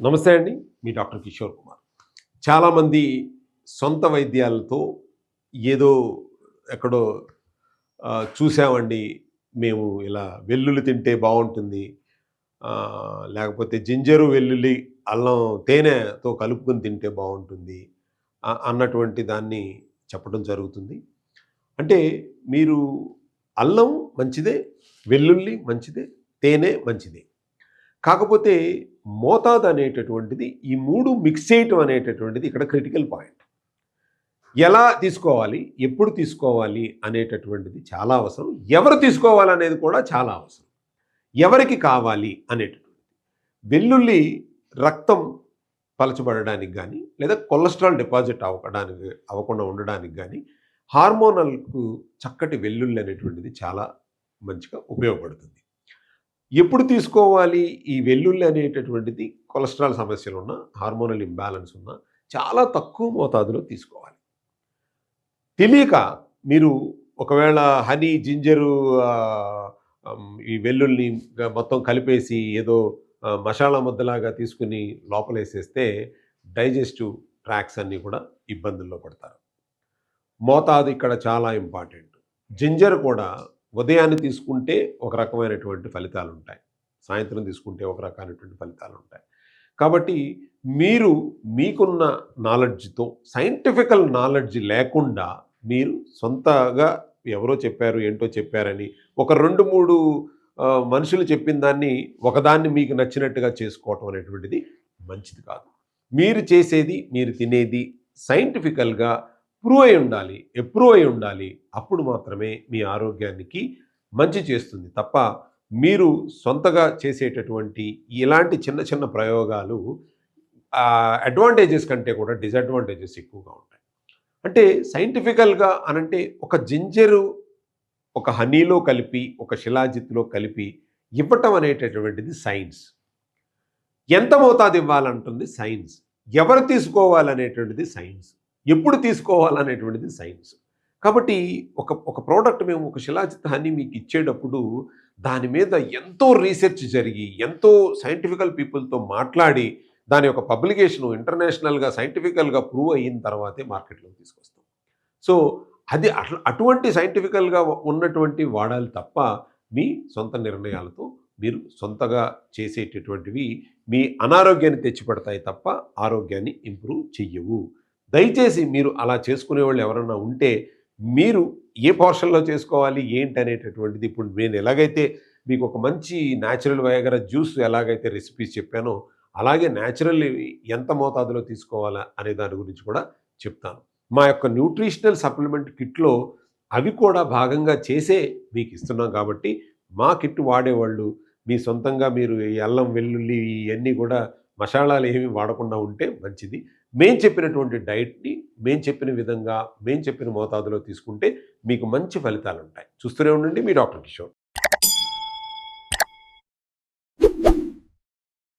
నమస్తే అండి. మీ డాక్టర్ కిషోర్ కుమార్. చాలామంది సొంత వైద్యాలతో ఏదో ఎక్కడో చూసామండి. మేము ఇలా వెల్లుల్లి తింటే బావుంటుంది. లేకపోతే జింజరు, వెల్లుల్లి, అల్లం, తేనెతో కలుపుకొని తింటే బావుంటుంది. అన్నటువంటి దాన్ని చెప్పడం జరుగుతుంది. అంటే మీరు అల్లం మంచిదే, వెల్లుల్లి మంచిదే, తేనె మంచిదే. కాకపోతే మోతాదు అనేటటువంటిది ఈ 3 మిక్స్ చేయటం అనేటటువంటిది ఇక్కడ క్రిటికల్ పాయింట్. ఎలా తీసుకోవాలి, ఎప్పుడు తీసుకోవాలి అనేటటువంటిది చాలా అవసరం. ఎవరు తీసుకోవాలనేది కూడా చాలా అవసరం. ఎవరికి కావాలి అనేటటువంటిది. వెల్లుల్లి రక్తం పలచబడడానికి కానీ, లేదా కొలెస్ట్రాల్ డిపాజిట్ అవ్వకుండా ఉండడానికి కానీ, హార్మోనల్కు చక్కటి వెల్లుల్లి అనేటువంటిది చాలా మంచిగా ఉపయోగపడుతుంది. ఎప్పుడు తీసుకోవాలి ఈ వెల్లుల్లి అనేటటువంటిది? కొలెస్ట్రాల్ సమస్యలున్న, హార్మోనల్ ఇంబ్యాలెన్స్ ఉన్న చాలా తక్కువ మోతాదులో తీసుకోవాలి. తెలియక మీరు ఒకవేళ హనీ, జింజరు, ఈ వెల్లుల్ని మొత్తం కలిపేసి ఏదో మసాలా ముద్దలాగా తీసుకుని లోపలేసేస్తే డైజెస్టివ్ ట్రాక్స్ అన్నీ కూడా ఇబ్బందుల్లో పడతారు. మోతాదు ఇక్కడ చాలా ఇంపార్టెంట్. జింజర్ కూడా ఉదయాన్నే తీసుకుంటే ఒక రకమైనటువంటి ఫలితాలు ఉంటాయి, సాయంత్రం తీసుకుంటే ఒక రకమైనటువంటి ఫలితాలు ఉంటాయి. కాబట్టి మీరు మీకున్న నాలెడ్జ్తో, సైంటిఫికల్ నాలెడ్జ్ లేకుండా మీరు సొంతగా ఎవరో చెప్పారు, ఏంటో చెప్పారని ఒక 2-3 మనుషులు చెప్పిన దాన్ని ఒకదాన్ని మీకు నచ్చినట్టుగా చేసుకోవటం అనేటువంటిది మంచిది కాదు. మీరు చేసేది, మీరు తినేది సైంటిఫికల్గా ప్రూవ్ అయి ఉండాలి, ఎప్రూవ్ అయి ఉండాలి. అప్పుడు మాత్రమే మీ ఆరోగ్యానికి మంచి చేస్తుంది తప్ప మీరు సొంతగా చేసేటటువంటి ఇలాంటి చిన్న చిన్న ప్రయోగాలు అడ్వాంటేజెస్ కంటే కూడా డిసడ్వాంటేజెస్ ఎక్కువగా ఉంటాయి. అంటే సైంటిఫికల్గా అనంటే ఒక జింజరు ఒక హనీలో కలిపి, ఒక శిలాజిత్తులో కలిపి ఇవ్వటం అనేటటువంటిది సైన్స్. ఎంత మోతాదు ఇవ్వాలంటుంది సైన్స్. ఎవరు తీసుకోవాలనేటువంటిది సైన్స్. ఎప్పుడు తీసుకోవాలనేటువంటిది సైన్స్. కాబట్టి ఒక ప్రోడక్ట్ మేము ఒక శిలాజిత్ హనీ మీకు ఇచ్చేటప్పుడు దాని మీద ఎంతో రీసెర్చ్ జరిగి, ఎంతో సైంటిఫికల్ పీపుల్తో మాట్లాడి, దాని యొక్క పబ్లికేషను ఇంటర్నేషనల్గా సైంటిఫికల్గా ప్రూవ్ అయిన తర్వాతే మార్కెట్లోకి తీసుకొస్తాం. సో అది అటువంటి సైంటిఫికల్గా ఉన్నటువంటి వాడాలి తప్ప మీ సొంత నిర్ణయాలతో మీరు సొంతగా చేసేటటువంటివి మీ అనారోగ్యాన్ని తెచ్చిపెడతాయి తప్ప ఆరోగ్యాన్ని ఇంప్రూవ్ చెయ్యవు. దయచేసి మీరు అలా చేసుకునే వాళ్ళు ఎవరన్నా ఉంటే మీరు ఏ పోర్షన్లో చేసుకోవాలి ఏంటి అనేటటువంటిది ఇప్పుడు నేను ఎలాగైతే మీకు ఒక మంచి న్యాచురల్ వయాగరా జ్యూస్ ఎలాగైతే రెసిపీస్ చెప్పానో అలాగే న్యాచురల్ ఎంత మోతాదులో తీసుకోవాలా అనే దాని గురించి కూడా చెప్తాను. మా యొక్క న్యూట్రిషనల్ సప్లిమెంట్ కిట్లో అవి కూడా భాగంగా చేసే మీకు ఇస్తున్నాం. కాబట్టి మా కిట్ వాడేవాళ్ళు మీ సొంతంగా మీరు ఈ అల్లం, వెల్లుల్లి ఇవన్నీ కూడా మసాలాలు ఏమి వాడకుండా ఉంటే మంచిది. మేము చెప్పినటువంటి డైట్ని మేము చెప్పిన విధంగా, మేము చెప్పిన మోతాదులో తీసుకుంటే మీకు మంచి ఫలితాలు ఉంటాయి. చూస్తూనే ఉండండి మీ డాక్టర్ కిషోర్.